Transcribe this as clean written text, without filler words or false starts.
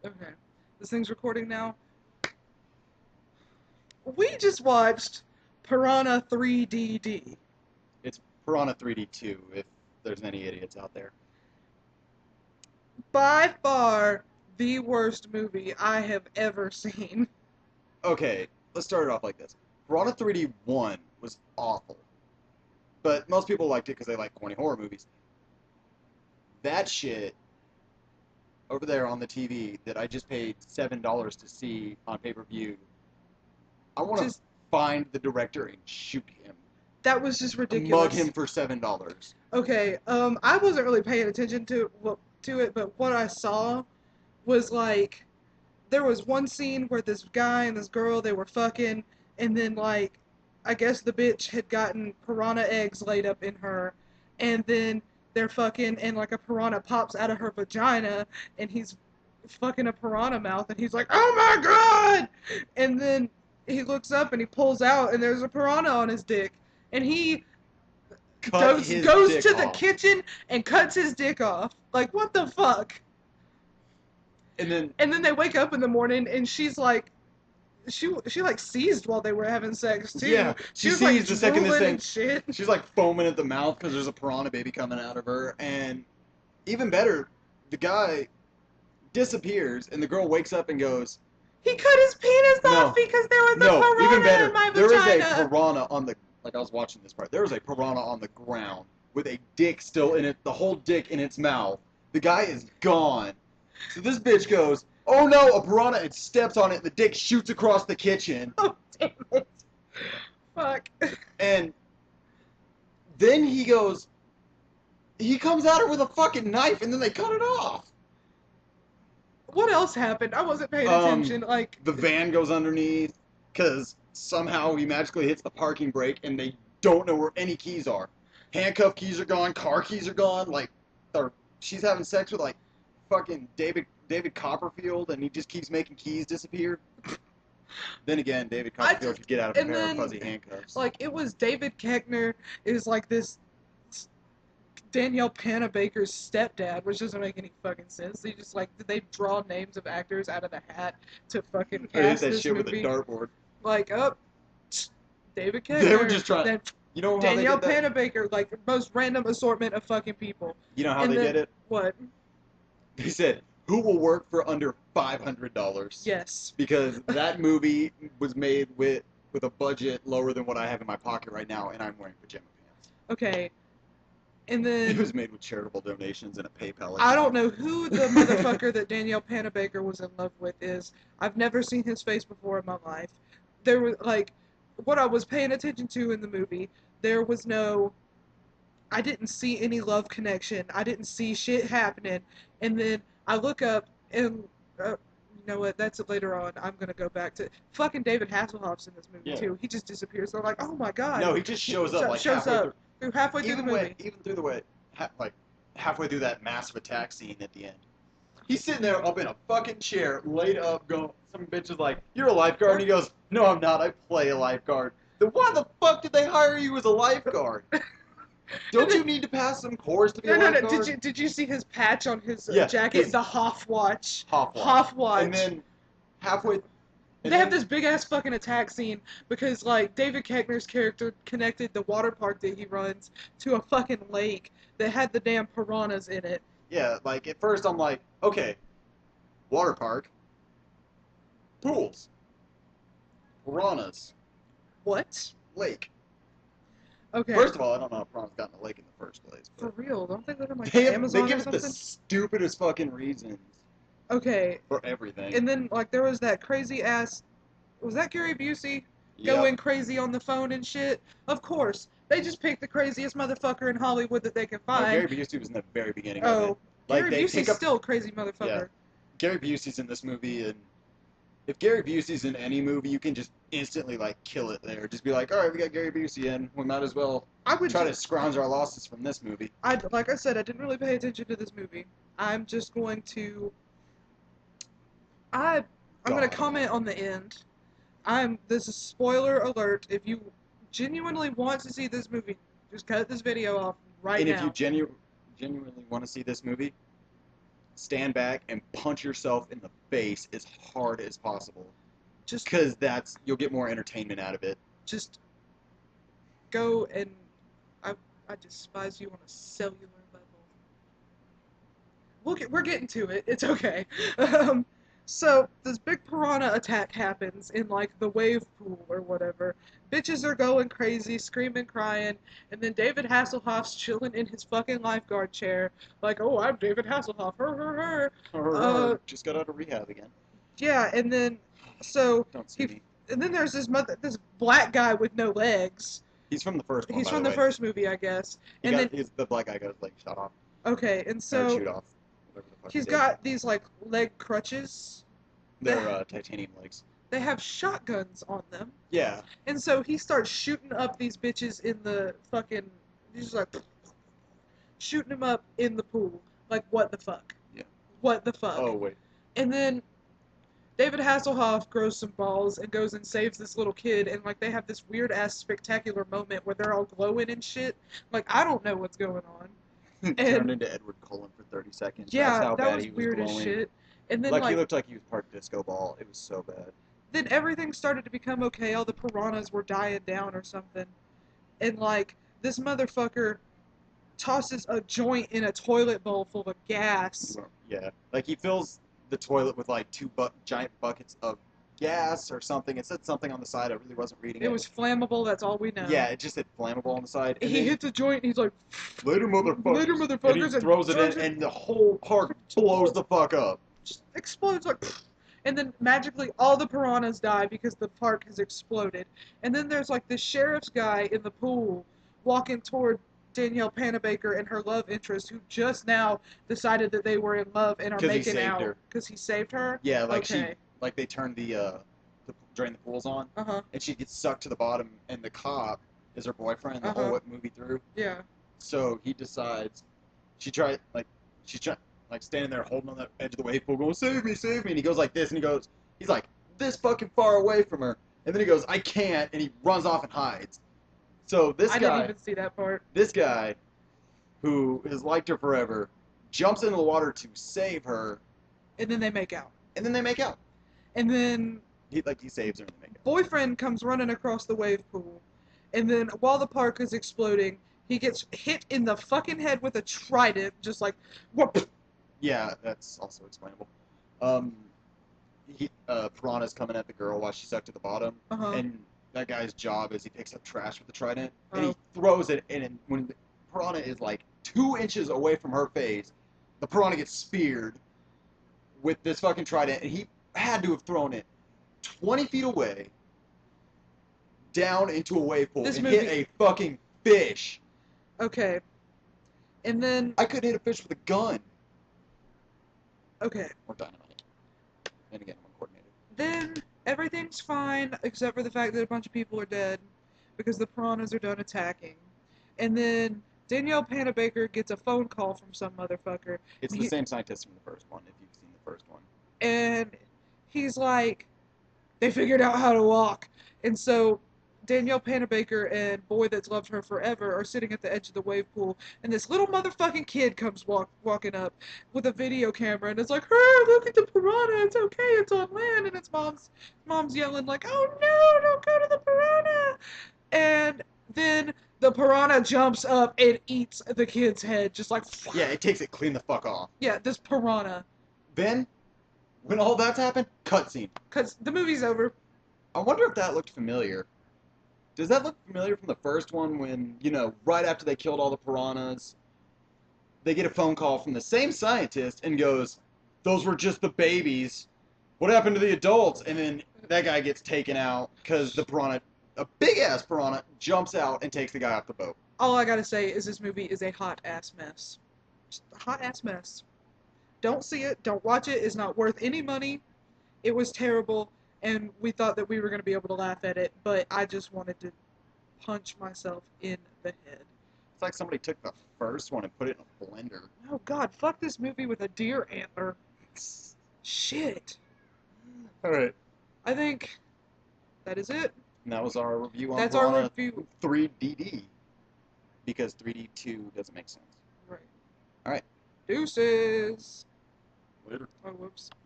Okay. This thing's recording now. We just watched Piranha 3DD. It's Piranha 3D2, if there's any idiots out there. By far the worst movie I have ever seen. Okay, let's start it off like this. Piranha 3D1 was awful, but most people liked it because they like corny horror movies. That shit over there on the TV that I just paid $7 to see on pay-per-view, I want to Just find the director and shoot him. that was just Mug ridiculous. him for $7. Okay, I wasn't really paying attention to it, but what I saw was like there was one scene where this guy and this girl they were fucking, and then like I guess the bitch had gotten piranha eggs laid up in her, and then they're fucking and like a piranha pops out of her vagina and he's fucking a piranha mouth and he's like, oh my god, and then he looks up and he pulls out and there's a piranha on his dick and he goes to the kitchen and cuts his dick off. Like, what the fuck? And then they wake up in the morning and she's like, she like seized while they were having sex too. Yeah, she was seized like the second this drooling thing. and shit. She's like foaming at the mouth because there's a piranha baby coming out of her. And even better, the guy disappears and the girl wakes up and goes, He cut his penis off because there was a piranha even better, in my there vagina. was a piranha on the, like I was watching this part, there was a piranha on the ground with a dick still in it, the whole dick in its mouth. The guy is gone. So this bitch goes, oh no, a piranha, and steps on it, and the dick shoots across the kitchen. Oh, damn it. Fuck. And then he goes, he comes at her with a fucking knife, and then they cut it off. What else happened? I wasn't paying attention. Like the van goes underneath, because somehow he magically hits the parking brake, and they don't know where any keys are. Handcuff keys are gone, car keys are gone, like, she's having sex with, like, fucking David Copperfield, and he just keeps making keys disappear. Then again, David Copperfield could get out of a pair of fuzzy handcuffs. Like, it was David Koechner is like this Danielle Panabaker's stepdad, which doesn't make any fucking sense. They just like, did they draw names of actors out of the hat to fucking cast that this shit movie? with a dartboard. Like, David Koechner. They were just trying. You know how Danielle they did that? Panabaker, like the most random assortment of fucking people. You know how they did it? What? They said, who will work for under $500? Yes. Because that movie was made with a budget lower than what I have in my pocket right now, and I'm wearing pajama pants. Okay. And then... It was made with charitable donations and a PayPal account. I don't know who the motherfucker that Danielle Panabaker was in love with is. I've never seen his face before in my life. There was, like, what I was paying attention to in the movie, there was no... I didn't see any love connection. I didn't see shit happening. And then I look up and... you know what? That's later on. I'm gonna go back to fucking David Hasselhoff's in this movie too. He just disappears. So I'm like, oh my god. No, he just shows up like halfway through the movie. Even through the way, like halfway through that massive attack scene at the end. He's sitting there up in a fucking chair, laid up, going. Some bitch is like, "You're a lifeguard," and he goes, "No, I'm not. I play a lifeguard." Then why the fuck did they hire you as a lifeguard? Don't you need to pass some course to be a lifeguard? No. Did you see his patch on his jacket? his the Hoff watch. Hoff watch. And then halfway. They have this big ass fucking attack scene because like David Koechner's character connected the water park that he runs to a fucking lake that had the damn piranhas in it. Yeah, like at first I'm like, okay, water park, pools, piranhas, what? lake. Okay. First of all, I don't know how piranhas got in the lake in the first place. For real, don't they live in like They Amazon give or it something? the stupidest fucking reasons. Okay. For everything. And then like there was that crazy ass, was that Gary Busey going crazy on the phone and shit? Of course, they just picked the craziest motherfucker in Hollywood that they could find. No, Gary Busey was in the very beginning of it. Like, Gary Busey's still a crazy motherfucker. Yeah. Gary Busey's in this movie, and if Gary Busey's in any movie, you can just instantly like kill it there. Just be like, all right, we got Gary Busey in. We might as well try to scrounge our losses from this movie. Like I said, I didn't really pay attention to this movie. I'm just going to. I'm going to comment on the end. This is spoiler alert. If you genuinely want to see this movie, just cut this video off right now. And if you genuinely want to see this movie, stand back and punch yourself in the face as hard as possible. Just Because you'll get more entertainment out of it. just go and I I despise you on a cellular level. We're getting to it. It's okay. Um, so this big piranha attack happens in like the wave pool or whatever. Bitches are going crazy, screaming, crying, and then David Hasselhoff's chilling in his fucking lifeguard chair, like, "Oh, I'm David Hasselhoff." Her. Just got out of rehab again. Yeah, and then so Don't sue he, me. and then there's this black guy with no legs. He's from the first one, He's by from the the way. first movie, I guess. And then The black guy got his leg shot off. okay, and Or so chewed off. Whatever the fuck he he's did. got these like leg crutches. They're titanium legs. They have shotguns on them. Yeah. And so he starts shooting up these bitches in the fucking. He's just like shooting them up in the pool. Like, what the fuck? Yeah. What the fuck? Oh, wait. And then David Hasselhoff grows some balls and goes and saves this little kid. And, like, they have this weird ass spectacular moment where they're all glowing and shit. Like, I don't know what's going on. Turned into Edward Cullen for 30 seconds. Yeah, That's how that bad was he was weird glowing. as shit. And then, Like, like, he looked like he was part disco ball. It was so bad. then everything started to become okay. All the piranhas were dying down or something. And, like, this motherfucker tosses a joint in a toilet bowl full of gas. Yeah. Like, he fills the toilet with, like, giant buckets of gas or something. It said something on the side. I really wasn't reading it. It was flammable, that's all we know. Yeah, it just said flammable on the side. And He hits a joint and he's like, later, motherfuckers. Later, motherfuckers. And he throws it in, and the whole park blows the fuck up. Just explodes like. And then magically all the piranhas die because the park has exploded. And then there's like this sheriff's guy in the pool walking toward Danielle Panabaker and her love interest, who just now decided that they were in love and are 'Cause he making saved out her. because he saved her. Yeah, like Okay. they turned the drain the pools on, Uh-huh. and she gets sucked to the bottom, and the cop is her boyfriend the whole movie through. Yeah. So he decides, she's trying like standing there holding on the edge of the wave pool, going save me, and he goes like this, and he's like this fucking far away from her, and then he goes I can't, and he runs off and hides. So I didn't even see that part. this guy, who has liked her forever, jumps into the water to save her, And then they make out. and then they make out. And then He saves her and they make out. boyfriend comes running across the wave pool, and then while the park is exploding, he gets hit in the fucking head with a trident, just like whoop. Yeah, that's also explainable. Piranha's coming at the girl while she's stuck to the bottom, and that guy's job is he picks up trash with the trident, and he throws it, and when the piranha is like 2 inches away from her face, the piranha gets speared with this fucking trident, and he had to have thrown it 20 feet away down into a wave pool and hit a fucking fish. Okay. And then I could hit a fish with a gun. Okay. Or dynamite. And again, I'm coordinated. Then everything's fine except for the fact that a bunch of people are dead because the piranhas are done attacking. And then Danielle Panabaker gets a phone call from some motherfucker. It's the same scientist from the first one, if you've seen the first one. And he's like, they figured out how to walk. And so Danielle Panabaker and boy that's loved her forever are sitting at the edge of the wave pool, and this little motherfucking kid comes walking up with a video camera, and it's like, "Hey, look at the piranha! It's okay, it's on land." And its mom's yelling like, "Oh no, don't go to the piranha!" And then the piranha jumps up and eats the kid's head, just like. Yeah, it takes it clean the fuck off. Yeah, this piranha. Then, when all that's happened, cutscene. Cause the movie's over. I wonder if that looked familiar. Does that look familiar from the first one when, right after they killed all the piranhas, they get a phone call from the same scientist and goes, "Those were just the babies. What happened to the adults?" And then that guy gets taken out because the piranha, a big-ass piranha, jumps out and takes the guy off the boat. All I gotta say is this movie is a hot-ass mess. Just a hot-ass mess. Don't see it. Don't watch it. It's not worth any money. It was terrible. And we thought that we were going to be able to laugh at it, but I just wanted to punch myself in the head. It's like somebody took the first one and put it in a blender. Oh god, fuck this movie with a deer antler. Shit. Alright. I think that is it. And that was our review on That's Piranha our review. 3DD. Because 3D2 doesn't make sense. Right. Alright. Deuces. Later. Oh, whoops.